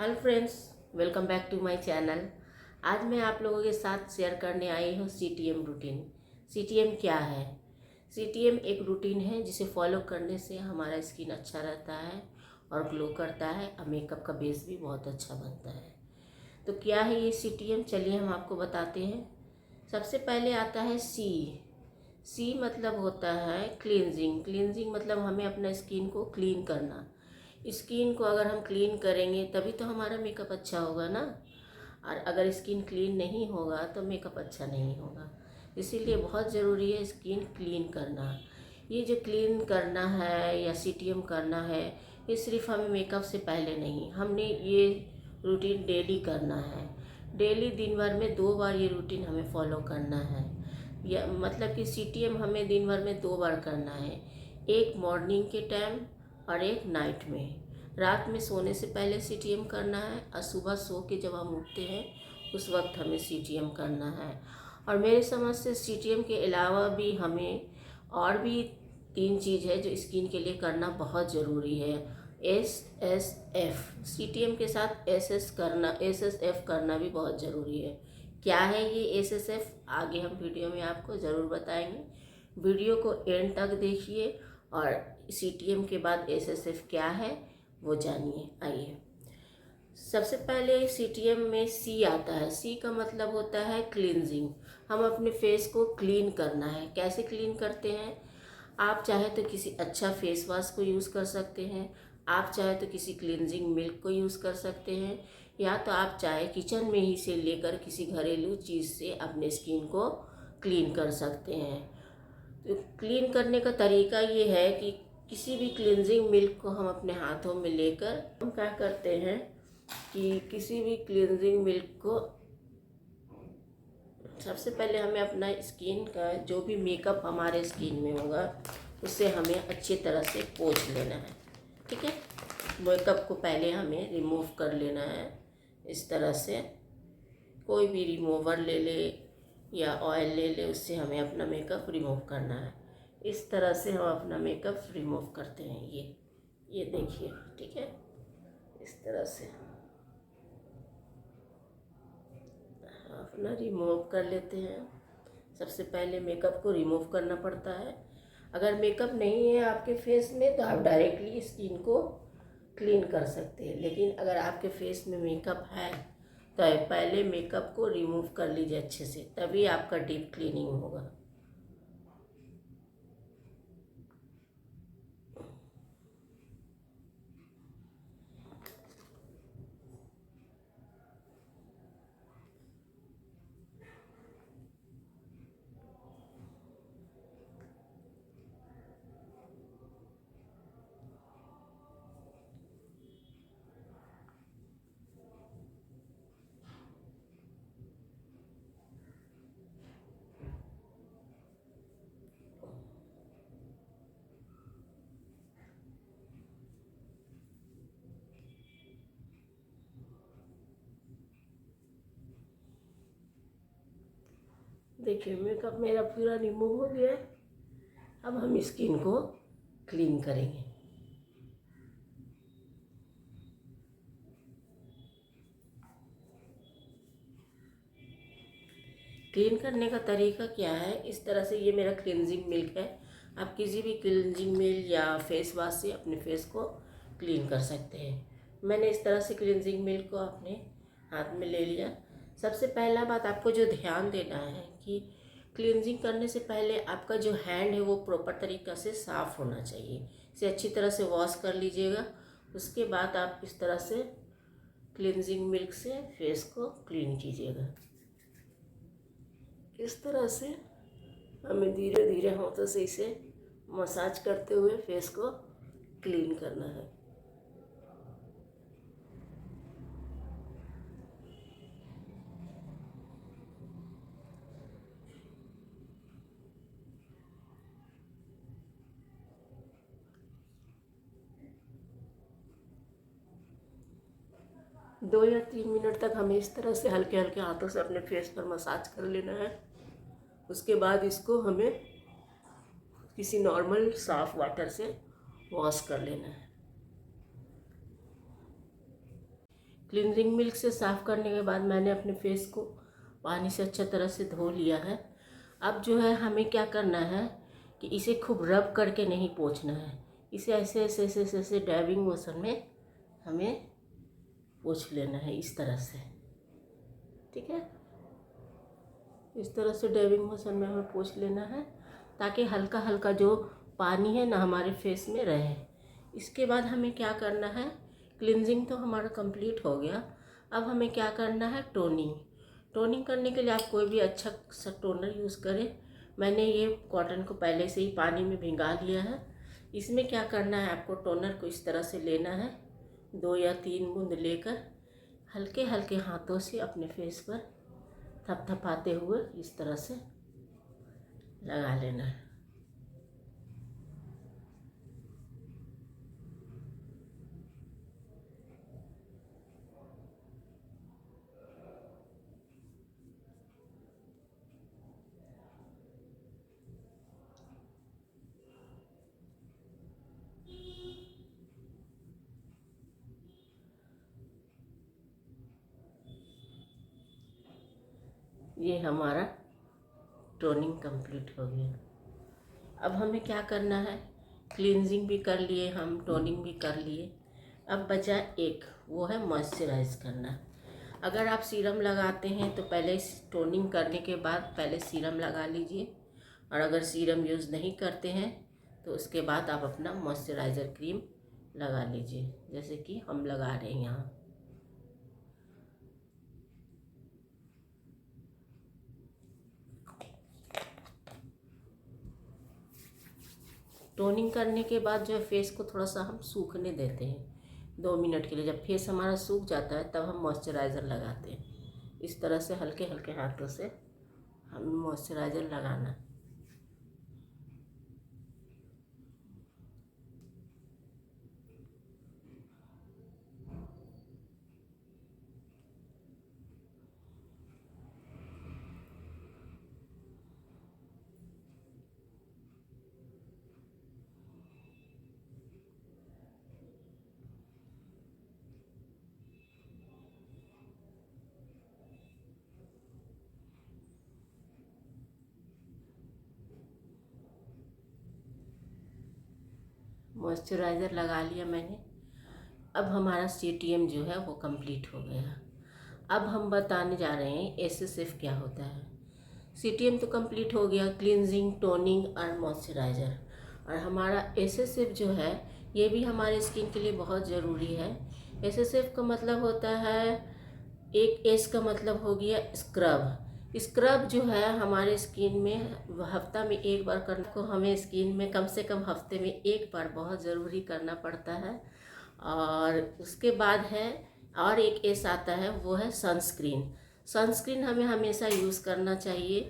Hello friends, welcome back to my channel. आज मैं आप लोगों के साथ शेयर करने आई हूँ सीटीएम रूटीन। सीटीएम क्या है? सीटीएम एक रूटीन है जिसे फॉलो करने से हमारा स्किन अच्छा रहता है और ग्लो करता है और मेकअप का बेस भी बहुत अच्छा बनता है। तो क्या है ये सीटीएम, चलिए हम आपको बताते हैं। सबसे पहले आता है सी। सी मतलब होता है क्लींजिंग। क्लींजिंग मतलब हमें अपना स्किन को क्लीन करना। स्किन को अगर हम क्लीन करेंगे तभी तो हमारा मेकअप अच्छा होगा ना। और अगर स्किन क्लीन नहीं होगा तो मेकअप अच्छा नहीं होगा। इसीलिए बहुत ज़रूरी है स्किन क्लीन करना। ये जो क्लीन करना है या सीटीएम करना है, ये सिर्फ हमें मेकअप से पहले नहीं, हमने ये रूटीन डेली करना है। डेली दिन भर में 2 बार ये रूटीन हमें फॉलो करना है। या मतलब कि सीटीएम हमें दिन भर में 2 बार करना है, एक मॉर्निंग के टाइम और एक नाइट में। रात में सोने से पहले सीटीएम करना है और सुबह सो के जब हम उठते हैं उस वक्त हमें सीटीएम करना है। और मेरे समझ से सीटीएम के अलावा भी हमें और भी 3 चीज़ है जो स्किन के लिए करना बहुत ज़रूरी है। SSF, सीटीएम के साथ SSF करना भी बहुत ज़रूरी है। क्या है ये SSF, आगे हम वीडियो में आपको ज़रूर बताएंगे। वीडियो को एंड तक देखिए और सीटीएम के बाद SSF क्या है वो जानिए। आइए, सबसे पहले सीटीएम में सी आता है। सी का मतलब होता है क्लींजिंग। हम अपने फेस को क्लीन करना है। कैसे क्लीन करते हैं? आप चाहे तो किसी अच्छा फेस वॉश को यूज़ कर सकते हैं, आप चाहे तो किसी क्लींजिंग मिल्क को यूज़ कर सकते हैं, या तो आप चाहे किचन में ही से लेकर किसी घरेलू चीज़ से अपने स्किन को क्लीन कर सकते हैं। तो क्लीन करने का तरीका ये है कि किसी भी क्लींजिंग मिल्क को हम अपने हाथों में लेकर हम क्या करते हैं कि किसी भी क्लींजिंग मिल्क को सबसे पहले हमें अपना स्किन का जो भी मेकअप हमारे स्किन में होगा उससे हमें अच्छी तरह से पोंछ लेना है। ठीक है, मेकअप को पहले हमें रिमूव कर लेना है। इस तरह से कोई भी रिमूवर ले ले या ऑयल ले ले, उससे हमें अपना मेकअप रिमूव करना है। इस तरह से हम अपना मेकअप रिमूव करते हैं। ये देखिए, ठीक है, इस तरह से अपना रिमूव कर लेते हैं। सबसे पहले मेकअप को रिमूव करना पड़ता है। अगर मेकअप नहीं है आपके फेस में तो आप डायरेक्टली स्किन को क्लीन कर सकते हैं, लेकिन अगर आपके फेस में मेकअप है तो पहले मेकअप को रिमूव कर लीजिए अच्छे से, तभी आपका डीप क्लीनिंग होगा। देखिए, मेकअप मेरा पूरा रिमूव हो गया है। अब हम स्किन को क्लीन करेंगे। क्लीन करने का तरीका क्या है? इस तरह से, ये मेरा क्लींजिंग मिल्क है। आप किसी भी क्लींजिंग मिल्क या फेस वॉश से अपने फेस को क्लीन कर सकते हैं। मैंने इस तरह से क्लींजिंग मिल्क को अपने हाथ में ले लिया। सबसे पहला बात आपको जो ध्यान देना है कि क्लींजिंग करने से पहले आपका जो हैंड है वो प्रॉपर तरीक़ा से साफ़ होना चाहिए। इसे अच्छी तरह से वॉश कर लीजिएगा। उसके बाद आप इस तरह से क्लींजिंग मिल्क से फेस को क्लीन कीजिएगा। इस तरह से हमें धीरे धीरे हाथों से इसे मसाज करते हुए फेस को क्लीन करना है। दो या 3 मिनट तक हमें इस तरह से हल्के हल्के हाथों से अपने फेस पर मसाज कर लेना है। उसके बाद इसको हमें किसी नॉर्मल साफ़ वाटर से वॉश कर लेना है। क्लींजिंग मिल्क से साफ़ करने के बाद मैंने अपने फेस को पानी से अच्छा तरह से धो लिया है। अब जो है हमें क्या करना है कि इसे खूब रब करके नहीं पोंछना है, इसे ऐसे ऐसे ऐसे ऐसे ऐसे डैबिंग मोशन में हमें पोंछ लेना है, इस तरह से। ठीक है, इस तरह से डैबिंग मोशन में हमें पोंछ लेना है ताकि हल्का हल्का जो पानी है ना हमारे फेस में रहे। इसके बाद हमें क्या करना है, क्लींजिंग तो हमारा कंप्लीट हो गया। अब हमें क्या करना है, टोनिंग। टोनिंग करने के लिए आप कोई भी अच्छा सा टोनर यूज़ करें। मैंने ये कॉटन को पहले से ही पानी में भिंगा लिया है। इसमें क्या करना है, आपको टोनर को इस तरह से लेना है, 2 या 3 बूंद लेकर हल्के हल्के हाथों से अपने फेस पर थपथपाते हुए इस तरह से लगा लेना है। ये हमारा टोनिंग कंप्लीट हो गया। अब हमें क्या करना है, क्लींजिंग भी कर लिए हम, टोनिंग भी कर लिए। अब बचा एक, वो है मॉइस्चराइज करना। अगर आप सीरम लगाते हैं तो पहले टोनिंग करने के बाद पहले सीरम लगा लीजिए, और अगर सीरम यूज़ नहीं करते हैं तो उसके बाद आप अपना मॉइस्चराइज़र क्रीम लगा लीजिए, जैसे कि हम लगा रहे हैं यहाँ। टोनिंग करने के बाद जो है फेस को थोड़ा सा हम सूखने देते हैं 2 मिनट के लिए। जब फेस हमारा सूख जाता है तब हम मॉइस्चराइज़र लगाते हैं। इस तरह से हल्के हल्के हाथों से हम मॉइस्चराइज़र लगाना। मॉइस्चराइज़र लगा लिया मैंने। अब हमारा CTM जो है वो कंप्लीट हो गया। अब हम बताने जा रहे हैं SSF क्या होता है। CTM तो कंप्लीट हो गया, क्लींजिंग, टोनिंग और मॉइस्चराइज़र। और हमारा SSF जो है ये भी हमारे स्किन के लिए बहुत ज़रूरी है। SSF का मतलब होता है, एक S का मतलब हो गया स्क्रब। स्क्रब जो है हमारे स्किन में हफ्ता में 1 बार करने को, हमें स्किन में कम से कम हफ्ते में 1 बार बहुत ज़रूरी करना पड़ता है। और उसके बाद है और एक एस आता है, वो है सनस्क्रीन। सनस्क्रीन हमें हमेशा यूज़ करना चाहिए।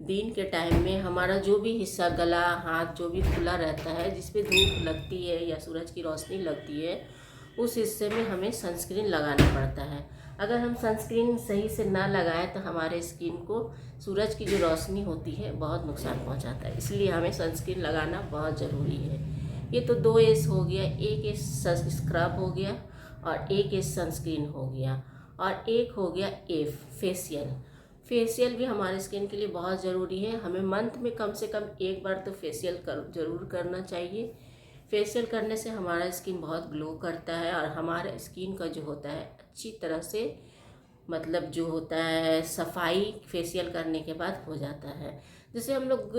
दिन के टाइम में हमारा जो भी हिस्सा, गला, हाथ जो भी खुला रहता है, जिस पे धूप लगती है या सूरज की रोशनी लगती है, उस हिस्से में हमें सनस्क्रीन लगाना पड़ता है। अगर हम सनस्क्रीन सही से ना लगाएं तो हमारे स्किन को सूरज की जो रोशनी होती है बहुत नुकसान पहुंचाता है। इसलिए हमें सनस्क्रीन लगाना बहुत ज़रूरी है। ये तो 2 एस हो गया, एक एस स्क्रब हो गया और एक एस सनस्क्रीन हो गया, और एक हो गया एफ फेशियल। फेशियल भी हमारे स्किन के लिए बहुत ज़रूरी है। हमें मंथ में कम से कम 1 बार तो फेशियल ज़रूर करना चाहिए। फेशियल करने से हमारा स्किन बहुत ग्लो करता है और हमारा स्किन का जो होता है अच्छी तरह से, मतलब जो होता है सफाई फेशियल करने के बाद हो जाता है। जैसे हम लोग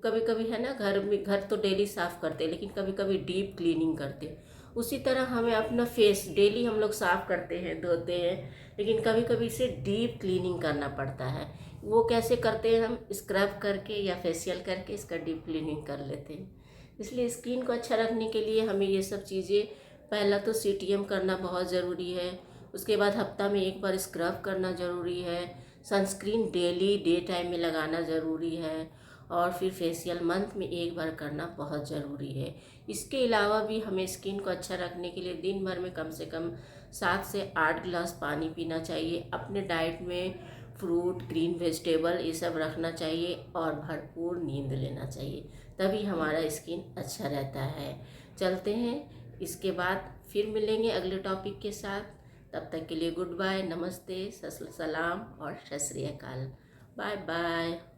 कभी कभी है ना, घर तो डेली साफ़ करते हैं, लेकिन कभी कभी डीप क्लीनिंग करते हैं। उसी तरह हमें अपना फेस डेली हम लोग साफ़ करते हैं, धोते हैं, लेकिन कभी कभी इसे डीप क्लीनिंग करना पड़ता है। वो कैसे करते हैं, हम स्क्रब करके या फेशियल करके इसका डीप क्लीनिंग कर लेते हैं। इसलिए स्किन को अच्छा रखने के लिए हमें ये सब चीज़ें, पहला तो CTM करना बहुत ज़रूरी है। उसके बाद हफ्ता में 1 बार स्क्रब करना ज़रूरी है। सनस्क्रीन डेली डे टाइम में लगाना ज़रूरी है। और फिर फेशियल मंथ में 1 बार करना बहुत ज़रूरी है। इसके अलावा भी हमें स्किन को अच्छा रखने के लिए दिन भर में कम से कम 7 से 8 गिलास पानी पीना चाहिए। अपने डाइट में फ्रूट, ग्रीन वेजिटेबल ये सब रखना चाहिए और भरपूर नींद लेना चाहिए, तभी हमारा स्किन अच्छा रहता है। चलते हैं, इसके बाद फिर मिलेंगे अगले टॉपिक के साथ। तब तक के लिए गुड बाय, नमस्ते, सलाम और सत श्री अकाल। Bye bye.